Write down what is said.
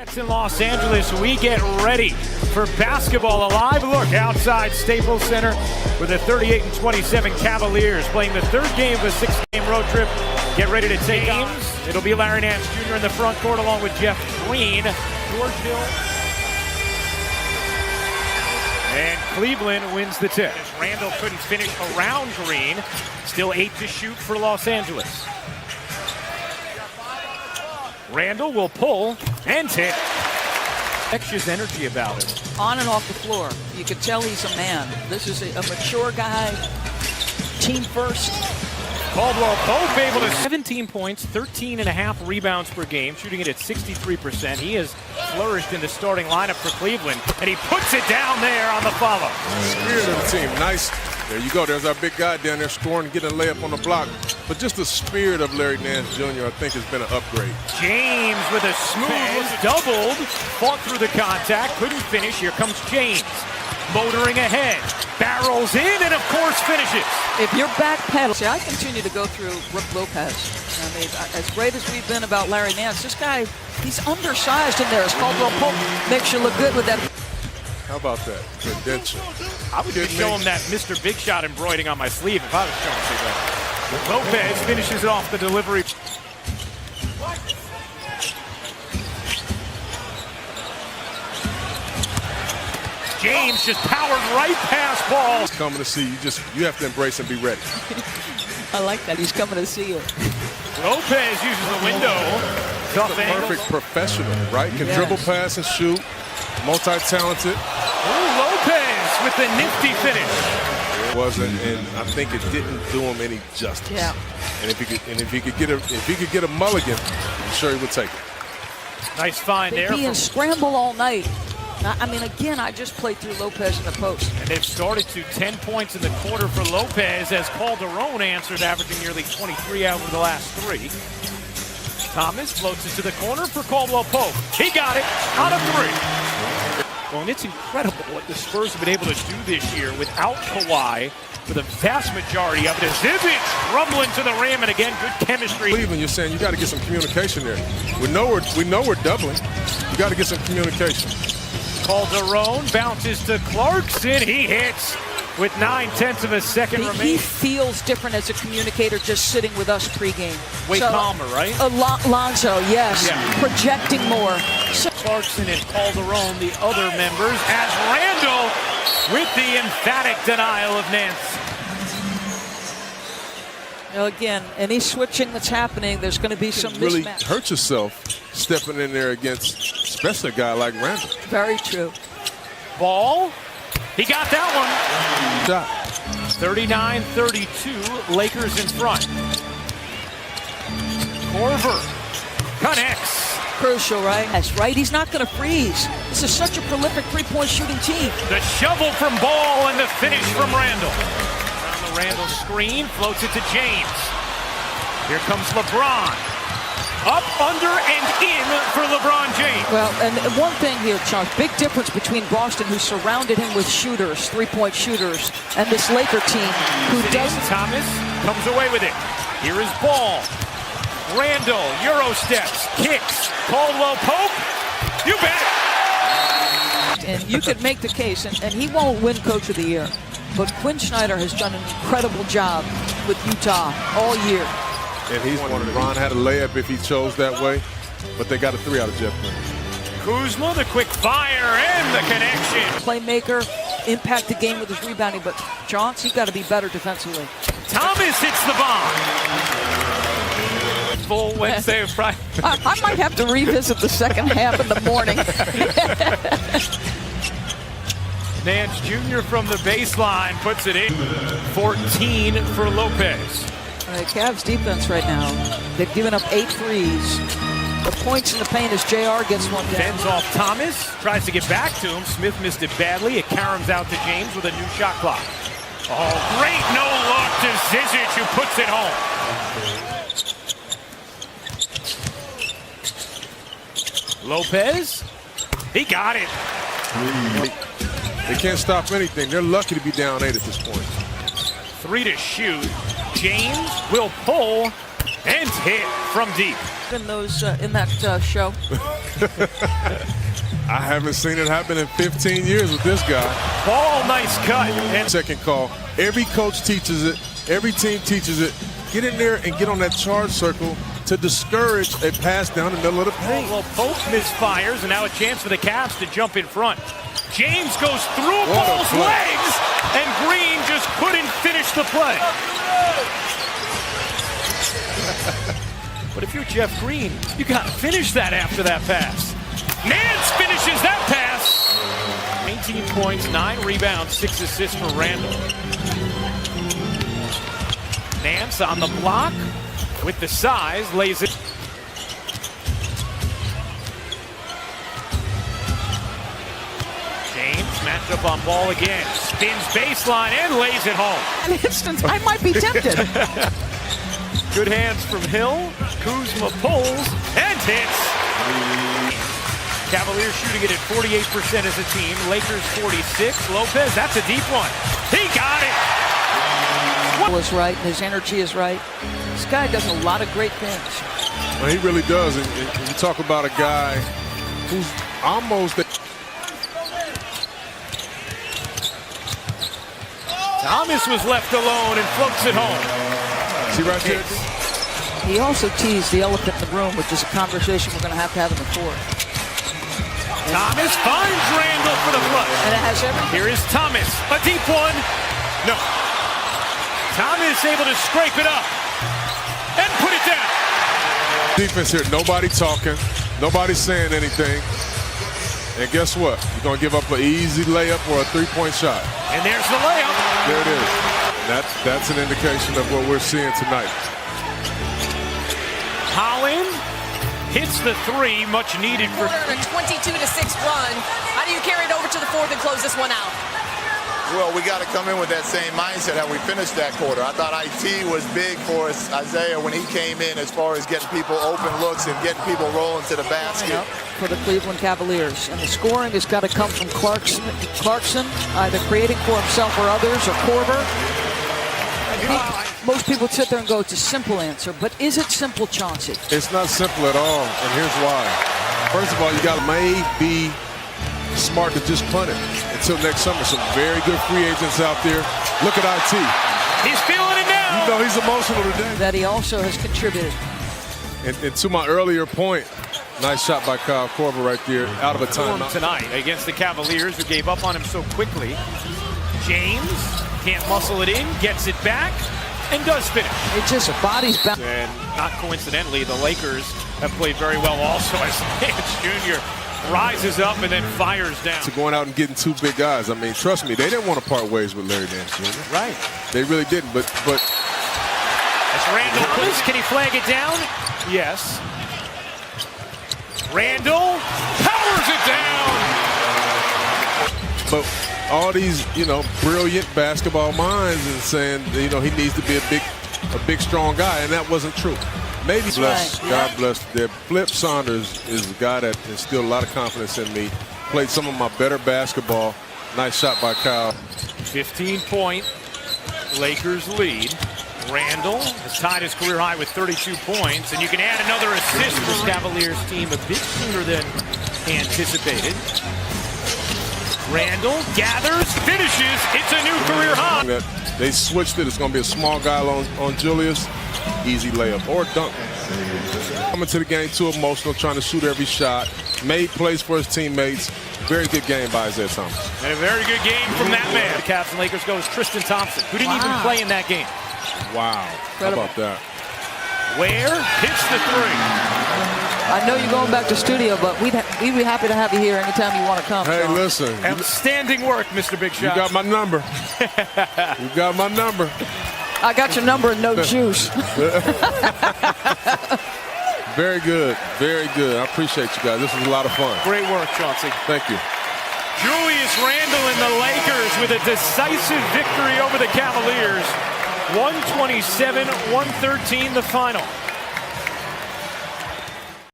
It's in Los Angeles. We get ready for basketball. A live look outside Staples Center with the 38-27 Cavaliers playing the third game of a six-game road trip. Get ready to take games. It'll be Larry Nance Jr. in the front court along with Jeff Green. George Hill. And Cleveland wins the tip. Randall couldn't finish around Green. Still 8 to shoot for Los Angeles. Randall will pull and hit. Extra's energy about him. On and off the floor. You can tell he's a man. This is a mature guy. Team first. Caldwell Pope able to 17 points, 13.5 rebounds per game, shooting it at 63%. He has flourished in the starting lineup for Cleveland, and he puts it down there on the follow. Spirit of the team, nice. There you go. There's our big guy down there scoring, getting a layup on the block. But just the spirit of Larry Nance Jr., I think, has been an upgrade. James with a smooth doubled, fought through the contact, couldn't finish. Here comes James, motoring ahead, barrels in, and of course finishes. If you're backpedaling, see, I continue to go through Brook Lopez. I mean, as great as we've been about Larry Nance, this guy, he's undersized in there. As Caldwell Pope makes you look good with that. How about that? Credential. I would just show him that Mr. Big Shot embroidering on my sleeve if I was showing you that. Lopez finishes it off the delivery. James just powered right past ball. He's coming to see you. You have to embrace and be ready. I like that. He's coming to see you. Lopez uses the window. Tough angle. Perfect professional, right? Can dribble, pass, and shoot. Multi-talented. Ooh, Lopez with the nifty finish. It wasn't, and I think it didn't do him any justice. Yeah. And if he could get a mulligan, I'm sure he would take it. Nice find there. He scramble all night. I mean, again, I just played through Lopez in the post. And they've started to 10 points in the quarter for Lopez as Calderon answered, averaging nearly 23 out of the last 3. Thomas floats it to the corner for Caldwell Pope. He got it on a 3. Well, and it's incredible what the Spurs have been able to do this year without Kawhi, for the vast majority of it. Zizic rumbling to the rim, and again, good chemistry. Cleveland, you're saying you got to get some communication there. We know we're doubling. You got to get some communication. Calderon bounces to Clarkson. He hits with 9/10 of a second remaining. He feels different as a communicator just sitting with us pregame. Way calmer, right? Lonzo, yes. Yeah. Projecting more. Clarkson and Calderon, the other members, as Randall with the emphatic denial of Nance. Now again, any switching that's happening, there's going to be some mismatch. Really hurt yourself stepping in there against, especially a guy like Randall. Very true. Ball. He got that one. Shot. 39-32, Lakers in front. Korver connects. Crucial, right? That's right. He's not going to freeze. This is such a prolific three-point shooting team. The shovel from Ball and the finish from Randall. Around the Randall screen, floats it to James. Here comes LeBron. Up, under, and in for LeBron James. Well, and one thing here, Chuck, big difference between Boston, who surrounded him with shooters, three-point shooters, and this Laker team, who doesn't. Thomas comes away with it. Here is Ball. Randall, Euro steps, kicks. Caldwell Pope, you bet it. And you could make the case, and he won't win Coach of the Year, but Quinn Snyder has done an incredible job with Utah all year. And he's one of the. Ron had a layup if he chose that way, but they got a 3 out of Jeff Green. Kuzma, the quick fire, and the connection. Playmaker, impact the game with his rebounding, but Johns, he's got to be better defensively. Thomas hits the bomb. Full Wednesday and Friday. I might have to revisit the second half in the morning. Nance Jr. from the baseline puts it in. 14 for Lopez. All right, Cavs defense right now. They've given up 8 threes. The points in the paint as JR gets one down. Fends off Thomas, tries to get back to him. Smith missed it badly. It caroms out to James with a new shot clock. Oh, great no look to Zizic, who puts it home. Lopez, he got it. They can't stop anything. They're lucky to be down 8 at this point. 3 to shoot. James will pull and hit from deep. in those in that show? I haven't seen it happen in 15 years with this guy. Ball, nice cut. And Second call. Every coach teaches it. Every team teaches it. Get in there and get on that charge circle to discourage a pass down the middle of the paint. well, Pope misfires, and now a chance for the Cavs to jump in front. James goes through What a Ball's play. legs, and Green just couldn't finish the play. But if you're Jeff Green, you got to finish that after that pass. Nance finishes that pass. 19 points, 9 rebounds, 6 assists for Randall. Nance on the block with the size, lays it. James matched up on Ball again. Spins baseline and lays it home. An instant, I might be tempted. Good hands from Hill. Kuzma pulls and hits. Cavaliers shooting it at 48% as a team. Lakers 46. Lopez, that's a deep one. He got it. Is right, and his energy is right. This guy does a lot of great things. Well, he really does. And you talk about a guy who's almost... Thomas was left alone and floats it home. See right there? He also teased the elephant in the room, which is a conversation we're going to have in the fourth. Thomas finds Randall for the flush. And it has everything. Here is Thomas. A deep one. No. Thomas able to scrape it up and put it down. Defense here. Nobody talking. Nobody saying anything. And guess what? You're going to give up an easy layup or a three-point shot. And there's the layup. There it is. That's an indication of what we're seeing tonight. Holland hits the three, much needed for... A 22-6 run. How do you carry it over to the fourth and close this one out? Well, we got to come in with that same mindset how we finished that quarter. I thought IT was big for us, Isaiah, when he came in as far as getting people open looks and getting people rolling to the basket. Yep, for the Cleveland Cavaliers. And the scoring has got to come from Clarkson, either creating for himself or others, or Korver. Most people sit there and go, it's a simple answer. But is it simple, Chauncey? It's not simple at all, and here's why. First of all, you got to maybe smart to just punt it until next summer. Some very good free agents out there. Look at IT. He's feeling it now. You know he's emotional today. That he also has contributed. And to my earlier point, nice shot by Kyle Korver right there, out of a timeout. Tonight against the Cavaliers, who gave up on him so quickly. James can't muscle it in, gets it back, and does finish. It just bodies back. And not coincidentally, the Lakers have played very well also as Nance Jr. rises up and then fires down. To going out and getting two big guys. I mean, trust me, they didn't want to part ways with Larry Nance Jr. Right. They really didn't, but As Randall puts, can he flag it down? Yes. Randall powers it down. But all these, brilliant basketball minds and saying, he needs to be a big, strong guy, and that wasn't true. Maybe bless, right. God bless. Flip Saunders is a guy that instilled a lot of confidence in me. Played some of my better basketball. Nice shot by Kyle. 15-point Lakers lead. Randall has tied his career high with 32 points, and you can add another assist for this Cavaliers team a bit sooner than anticipated. Randall gathers, finishes. It's a new career high. They switched it. It's going to be a small guy on Julius. Easy layup or dunk. Coming to the game too emotional, trying to shoot every shot. Made plays for his teammates. Very good game by Isaiah Thomas. And a very good game from that man. The Cavs and Lakers goes Tristan Thompson, who didn't even play in that game. Wow. Incredible. How about that? Ware hits the three. I know you're going back to studio, but we'd be happy to have you here anytime you want to come. Hey, Sean. listen. Outstanding work, Mr. Big Shot. You got my number. You got my number. I got your number and no juice. Very good. Very good. I appreciate you guys. This was a lot of fun. Great work, Chauncey. Thank you. Julius Randle and the Lakers with a decisive victory over the Cavaliers. 127-113 the final.